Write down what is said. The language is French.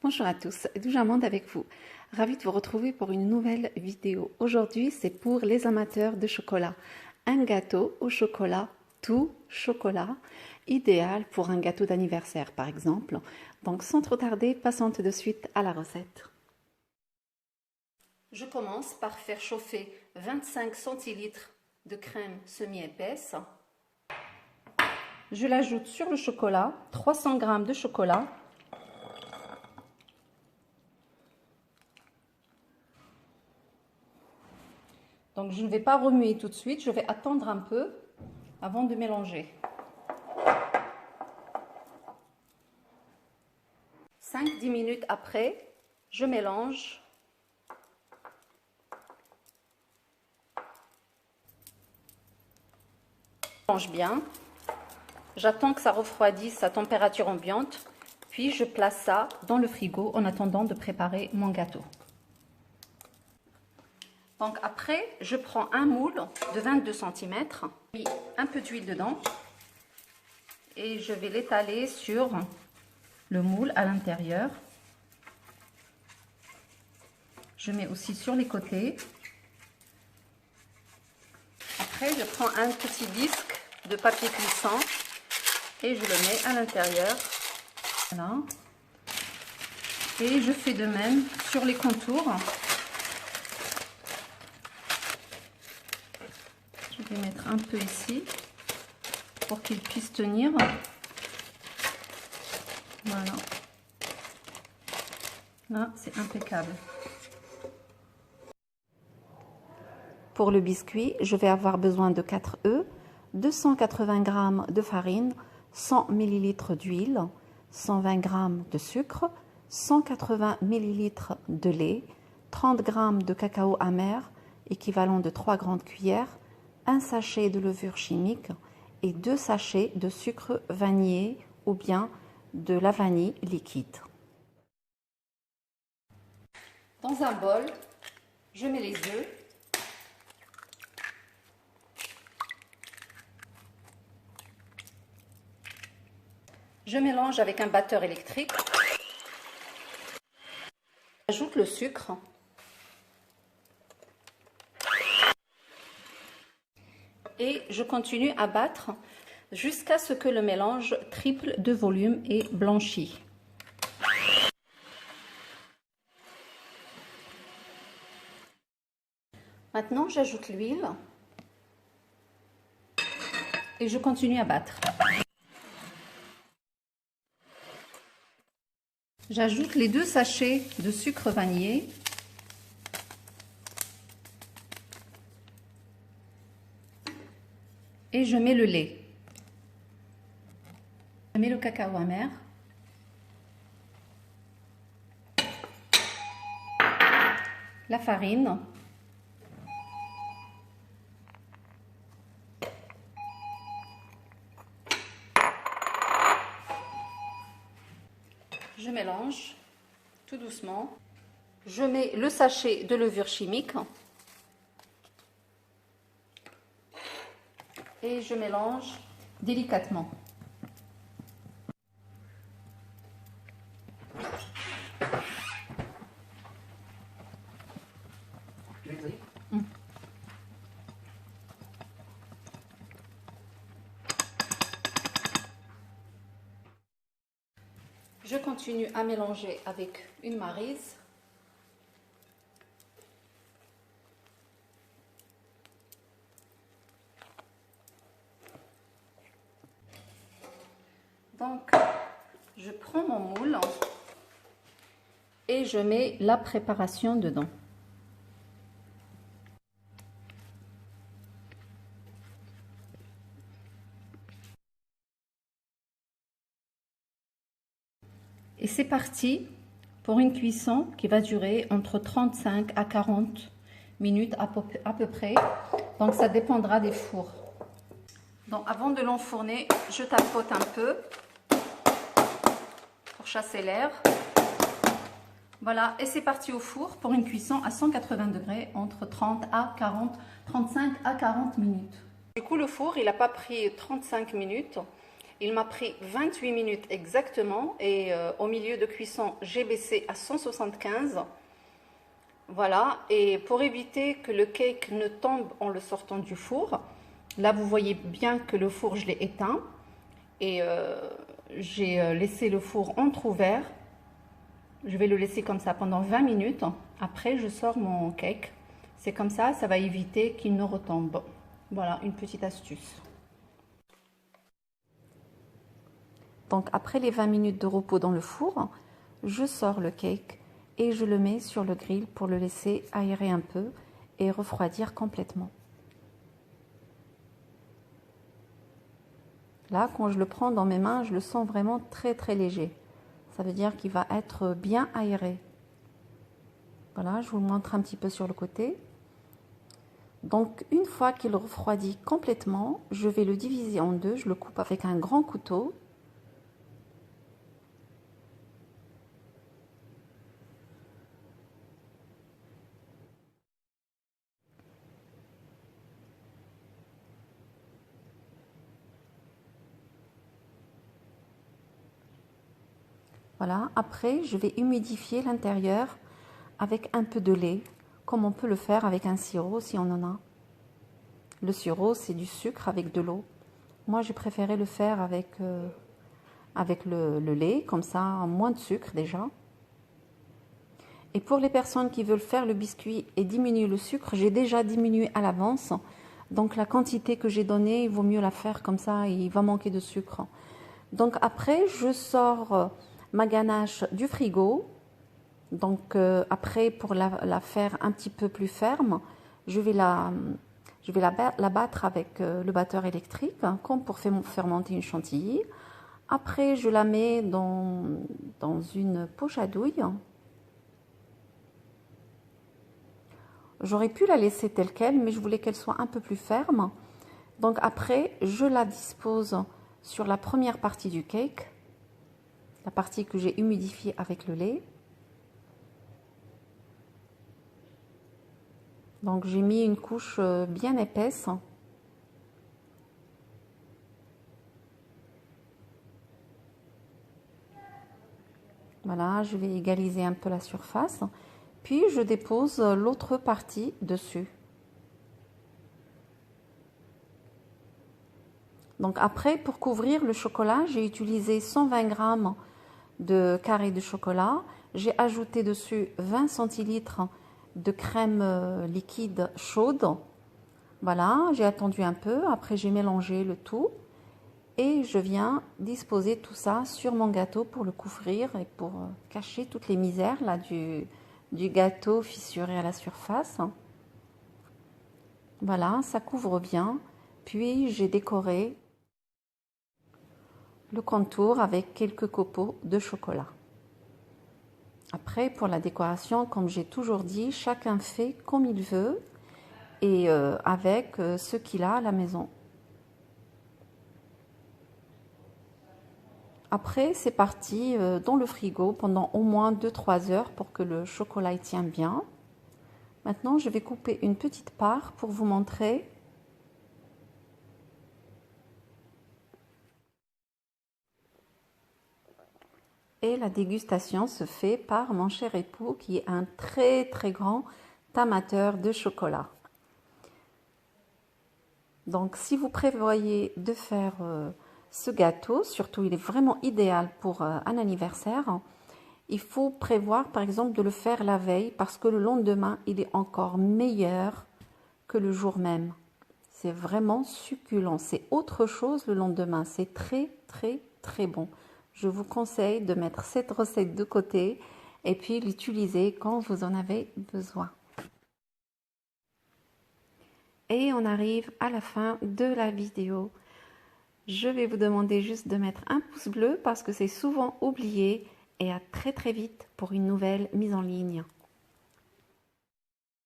Bonjour à tous, Douja Amande avec vous. Ravie de vous retrouver pour une nouvelle vidéo. Aujourd'hui, c'est pour les amateurs de chocolat. Un gâteau au chocolat, tout chocolat, idéal pour un gâteau d'anniversaire par exemple. Donc sans trop tarder, passons tout de suite à la recette. Je commence par faire chauffer 25 centilitres de crème semi-épaisse. Je l'ajoute sur le chocolat, 300 g de chocolat. Donc je ne vais pas remuer tout de suite, je vais attendre un peu avant de mélanger. 5-10 minutes après, je mélange. Je mélange bien. J'attends que ça refroidisse à température ambiante, puis je place ça dans le frigo en attendant de préparer mon gâteau. Donc après, je prends un moule de 22 cm, j'ai mis un peu d'huile dedans et je vais l'étaler sur le moule à l'intérieur. Je mets aussi sur les côtés. Après, je prends un petit disque de papier glissant et je le mets à l'intérieur. Voilà. Et je fais de même sur les contours. Je vais mettre un peu ici pour qu'il puisse tenir. Voilà. Là, c'est impeccable. Pour le biscuit, je vais avoir besoin de 4 œufs, 280 g de farine, 100 ml d'huile, 120 g de sucre, 180 ml de lait, 30 g de cacao amer, équivalent de 3 grandes cuillères, un sachet de levure chimique et 2 sachets de sucre vanillé ou bien de la vanille liquide. Dans un bol, je mets les œufs. Je mélange avec un batteur électrique. J'ajoute le sucre. Et je continue à battre jusqu'à ce que le mélange triple de volume et blanchit. Maintenant, j'ajoute l'huile et je continue à battre. J'ajoute les 2 sachets de sucre vanillé. Et je mets le lait. Je mets le cacao amer. La farine. Je mélange tout doucement. Je mets le sachet de levure chimique. Et je mélange délicatement. Je continue à mélanger avec une maryse. Donc, je prends mon moule et je mets la préparation dedans. Et c'est parti pour une cuisson qui va durer entre 35 à 40 minutes à peu près. Donc, ça dépendra des fours. Donc, avant de l'enfourner, je tapote un peu pour chasser l'air. Voilà, et c'est parti au four pour une cuisson à 180 degrés entre 35 à 40 minutes. Du coup, le four, il n'a pas pris 35 minutes. Il m'a pris 28 minutes exactement et au milieu de cuisson, j'ai baissé à 175. Voilà, et pour éviter que le cake ne tombe en le sortant du four, là vous voyez bien que le four je l'ai éteint et j'ai laissé le four entrouvert. Je vais le laisser comme ça pendant 20 minutes. Après, je sors mon cake. C'est comme ça va éviter qu'il ne retombe. Voilà, une petite astuce. Donc, après les 20 minutes de repos dans le four, je sors le cake et je le mets sur le grill pour le laisser aérer un peu et refroidir complètement. Là, quand je le prends dans mes mains, je le sens vraiment très très léger. Ça veut dire qu'il va être bien aéré. Voilà, je vous le montre un petit peu sur le côté. Donc, une fois qu'il refroidit complètement, je vais le diviser en deux. Je le coupe avec un grand couteau. Voilà, après, je vais humidifier l'intérieur avec un peu de lait, comme on peut le faire avec un sirop si on en a. Le sirop, c'est du sucre avec de l'eau. Moi, j'ai préféré le faire avec le lait, comme ça, moins de sucre déjà. Et pour les personnes qui veulent faire le biscuit et diminuer le sucre, j'ai déjà diminué à l'avance. Donc la quantité que j'ai donnée, il vaut mieux la faire comme ça, il va manquer de sucre. Donc après, je sors ma ganache du frigo. Donc après, pour la faire un petit peu plus ferme, je vais la battre avec le batteur électrique, comme pour faire monter une chantilly. Après, je la mets dans une poche à douille. J'aurais pu la laisser telle qu'elle, mais je voulais qu'elle soit un peu plus ferme. Donc après, je la dispose sur la première partie du cake, la partie que j'ai humidifiée avec le lait. Donc j'ai mis une couche bien épaisse. Voilà, je vais égaliser un peu la surface. Puis je dépose l'autre partie dessus. Donc après, pour couvrir le chocolat, j'ai utilisé 120 g de carré de chocolat. J'ai ajouté dessus 20 centilitres de crème liquide chaude. Voilà, j'ai attendu un peu. Après, j'ai mélangé le tout. Et je viens disposer tout ça sur mon gâteau pour le couvrir et pour cacher toutes les misères là, du gâteau fissuré à la surface. Voilà, ça couvre bien. Puis j'ai décoré le contour avec quelques copeaux de chocolat. Après, pour la décoration, comme j'ai toujours dit, chacun fait comme il veut et avec ce qu'il a à la maison. Après, c'est parti dans le frigo pendant au moins 2-3 heures pour que le chocolat y tienne bien. Maintenant, je vais couper une petite part pour vous montrer. Et la dégustation se fait par mon cher époux qui est un très très grand amateur de chocolat. Donc, si vous prévoyez de faire ce gâteau, surtout il est vraiment idéal pour un anniversaire, il faut prévoir par exemple de le faire la veille parce que le lendemain il est encore meilleur que le jour même. C'est vraiment succulent, c'est autre chose le lendemain, c'est très très très bon. Je vous conseille de mettre cette recette de côté et puis l'utiliser quand vous en avez besoin. Et on arrive à la fin de la vidéo. Je vais vous demander juste de mettre un pouce bleu parce que c'est souvent oublié et à très très vite pour une nouvelle mise en ligne.